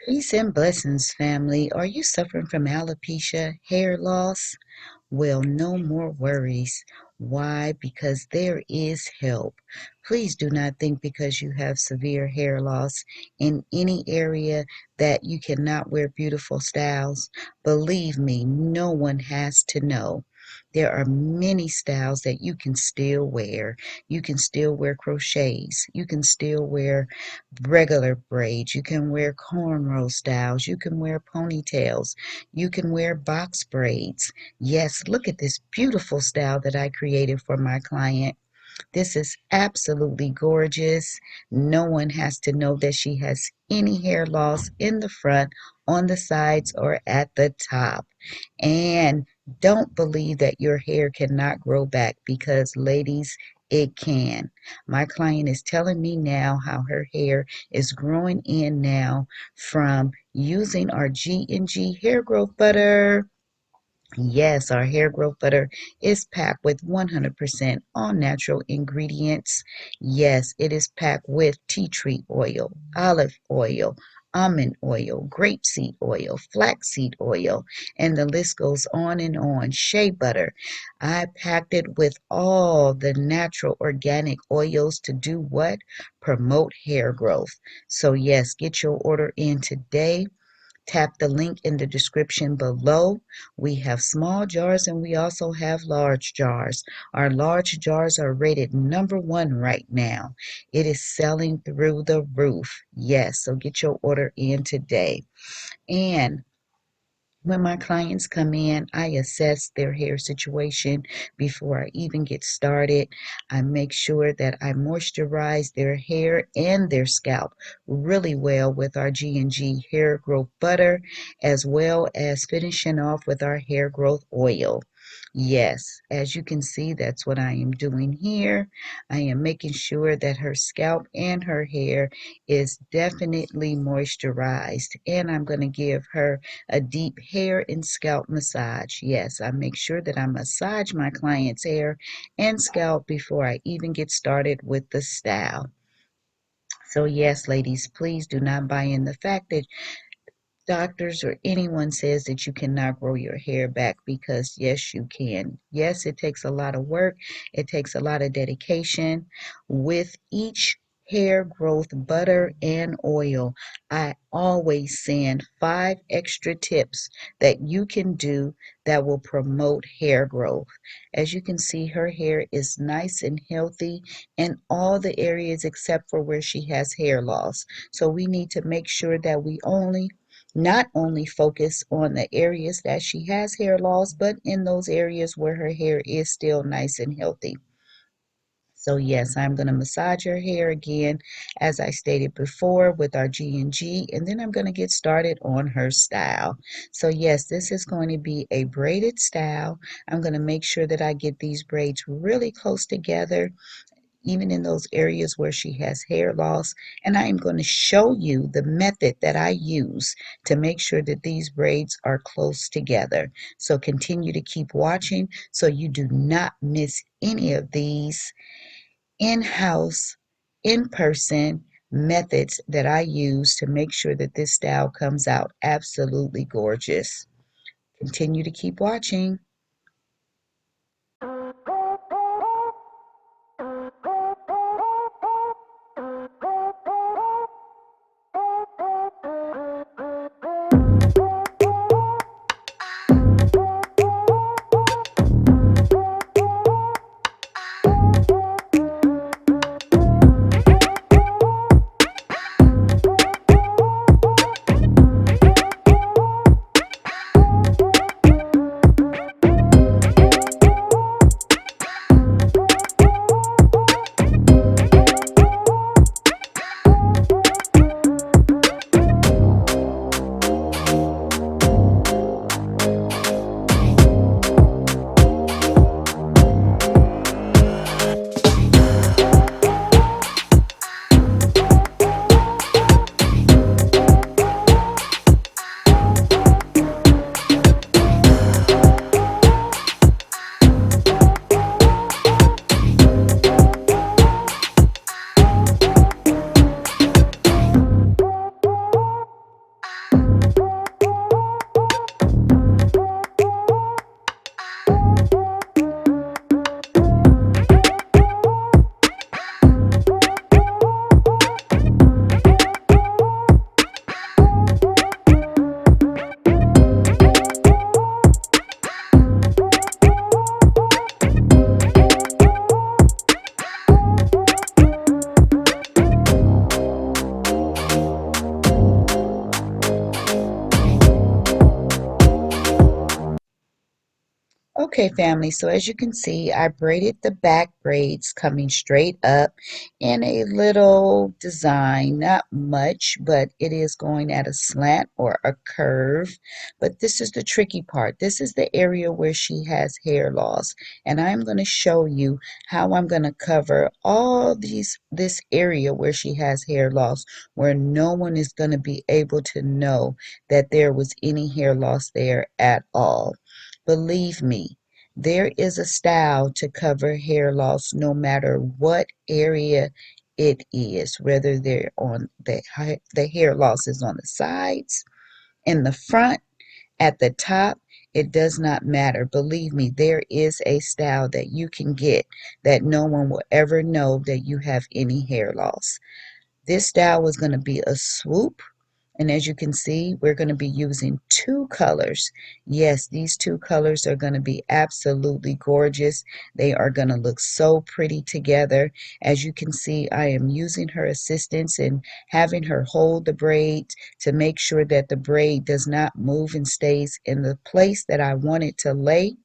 Peace and blessings, family. Are you suffering from alopecia, hair loss? Well, no more worries. Why? Because there is help. Please do not think because you have severe hair loss in any area that you cannot wear beautiful styles. Believe me, no one has to know. There are many styles that you can still wear. You can still wear crochets. You can still wear regular braids. You can wear cornrow styles. You can wear ponytails. You can wear box braids. Yes, look at this beautiful style that I created for my client. This is absolutely gorgeous. No one has to know that she has any hair loss in the front, on the sides, or at the top. And don't believe that your hair cannot grow back because, ladies, it can. My client is telling me now how her hair is growing in now from using our G&G hair growth butter. Yes, our hair growth butter is packed with 100% all natural ingredients. Yes, it is packed with tea tree oil, olive oil, almond oil, grapeseed oil, flaxseed oil, and the list goes on and on. Shea butter. I packed it with all the natural organic oils to do what? Promote hair growth. So, yes, get your order in today. Tap the link in the description below. We have small jars and we also have large jars. Our large jars are rated #1 right now. It is selling through the roof. Yes, so get your order in today. And when my clients come in, I assess their hair situation before I even get started. I make sure that I moisturize their hair and their scalp really well with our G&G hair growth butter, as well as finishing off with our hair growth oil. Yes, as you can see, that's what I am doing here. I am making sure that her scalp and her hair is definitely moisturized, and I'm going to give her a deep hair and scalp massage. Yes, I make sure that I massage my client's hair and scalp before I even get started with the style. So yes, ladies, please do not buy in the fact that doctors or anyone says that you cannot grow your hair back, because yes, you can. Yes, it takes a lot of work. It takes a lot of dedication. With each hair growth butter and oil, I always send 5 extra tips that you can do that will promote hair growth. As you can see, her hair is nice and healthy in all the areas except for where she has hair loss. So we need to make sure that we not only focus on the areas that she has hair loss, but in those areas where her hair is still nice and healthy. So yes, I'm going to massage her hair again, as I stated before, with our G&G, and then I'm going to get started on her style. So yes, this is going to be a braided style. I'm going to make sure that I get these braids really close together, even in those areas where she has hair loss. And I am going to show you the method that I use to make sure that these braids are close together. So continue to keep watching so you do not miss any of these in-house, in-person methods that I use to make sure that this style comes out absolutely gorgeous. Continue to keep watching. Okay, family, so as you can see, I braided the back braids coming straight up in a little design, not much, but it is going at a slant or a curve. But this is the tricky part. This is the area where she has hair loss, and I'm going to show you how I'm going to cover all this area where she has hair loss, where no one is going to be able to know that there was any hair loss there at all. Believe me, there is a style to cover hair loss no matter what area it is, whether they're on the hair loss is on the sides, in the front, at the top. It does not matter. Believe me, there is a style that you can get that no one will ever know that you have any hair loss. This style was going to be a swoop, and as you can see, we're going to be using two colors. Yes, these two colors are going to be absolutely gorgeous. They are going to look so pretty together. As you can see, I am using her assistance and having her hold the braid to make sure that the braid does not move and stays in the place that I want it to lay.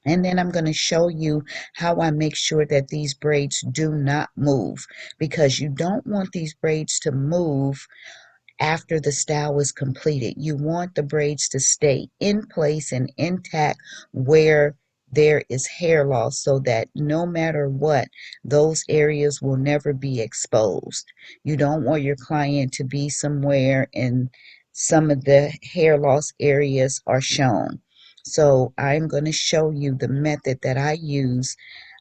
And then I'm going to show you how I make sure that these braids do not move, because you don't want these braids to move after the style is completed. You want the braids to stay in place and intact where there is hair loss, so that no matter what, those areas will never be exposed. You don't want your client to be somewhere and some of the hair loss areas are shown. So I'm going to show you the method that I use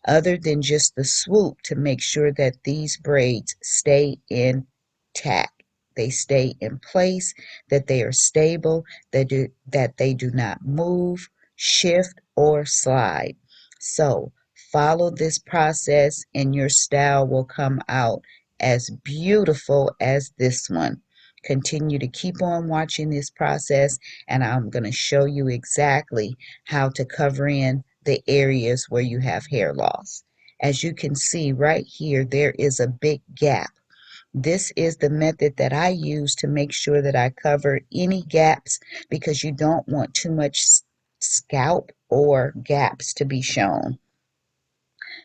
other than just the swoop to make sure that these braids stay intact. They stay in place, that they are stable, that they do not move, shift, or slide. So follow this process and your style will come out as beautiful as this one. Continue to keep on watching this process, and I'm going to show you exactly how to cover in the areas where you have hair loss. As you can see right here, there is a big gap. This is the method that I use to make sure that I cover any gaps, because you don't want too much scalp or gaps to be shown.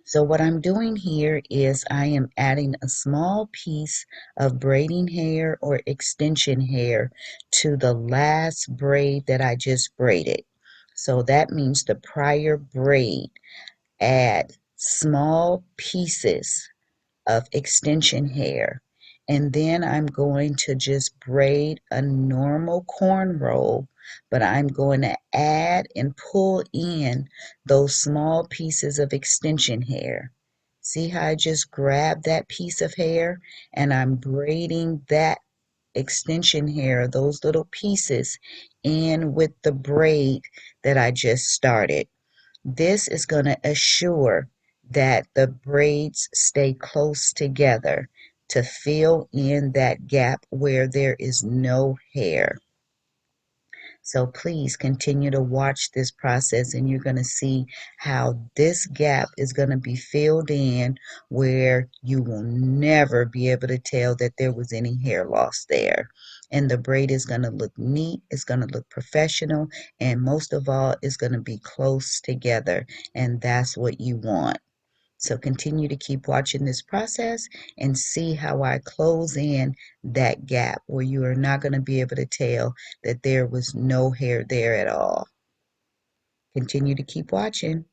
So what I'm doing here is I am adding a small piece of braiding hair or extension hair to the last braid that I just braided. So that means the prior braid. Add small pieces of extension hair, and then I'm going to just braid a normal cornrow, but I'm going to add and pull in those small pieces of extension hair. See how I just grabbed that piece of hair and I'm braiding that extension hair, those little pieces, in with the braid that I just started. This is going to assure that the braids stay close together to fill in that gap where there is no hair. So please continue to watch this process, and you're going to see how this gap is going to be filled in where you will never be able to tell that there was any hair loss there. And the braid is going to look neat, it's going to look professional, and most of all, it's going to be close together. And that's what you want. So continue to keep watching this process and see how I close in that gap where you are not going to be able to tell that there was no hair there at all. Continue to keep watching.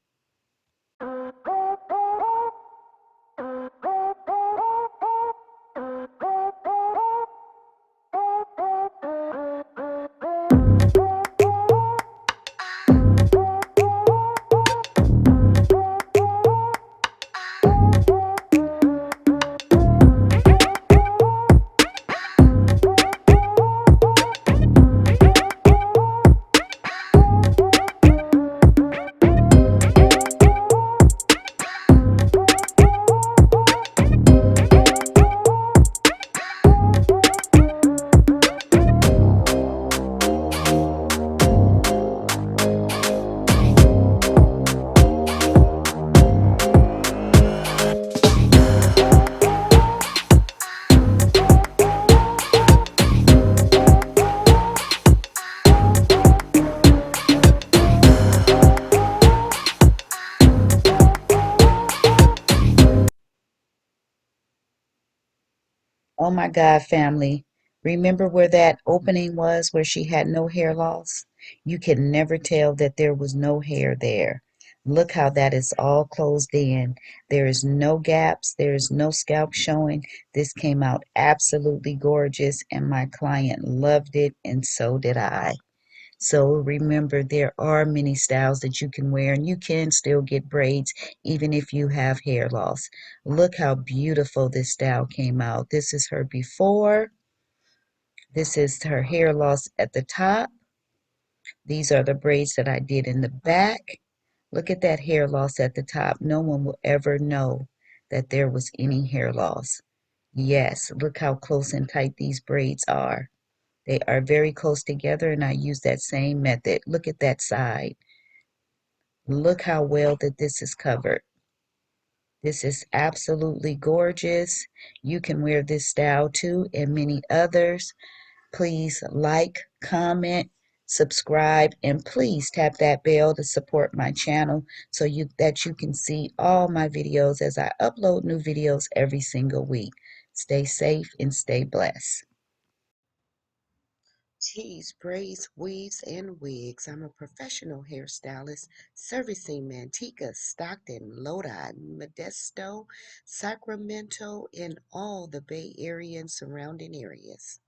Oh my God, family. Remember where that opening was where she had no hair loss? You can never tell that there was no hair there. Look how that is all closed in. There is no gaps. There is no scalp showing. This came out absolutely gorgeous, and my client loved it, and so did I. So remember, there are many styles that you can wear, and you can still get braids even if you have hair loss. Look how beautiful this style came out. This is her before. This is her hair loss at the top. These are the braids that I did in the back. Look at that hair loss at the top. No one will ever know that there was any hair loss. Yes, look how close and tight these braids are. They are very close together, and I use that same method. Look at that side. Look how well that this is covered. This is absolutely gorgeous. You can wear this style too and many others. Please like, comment, subscribe, and please tap that bell to support my channel so that you can see all my videos as I upload new videos every single week. Stay safe and stay blessed. Tees, braids, weaves, and wigs. I'm a professional hairstylist servicing Manteca, Stockton, Lodi, Modesto, Sacramento, and all the Bay Area and surrounding areas.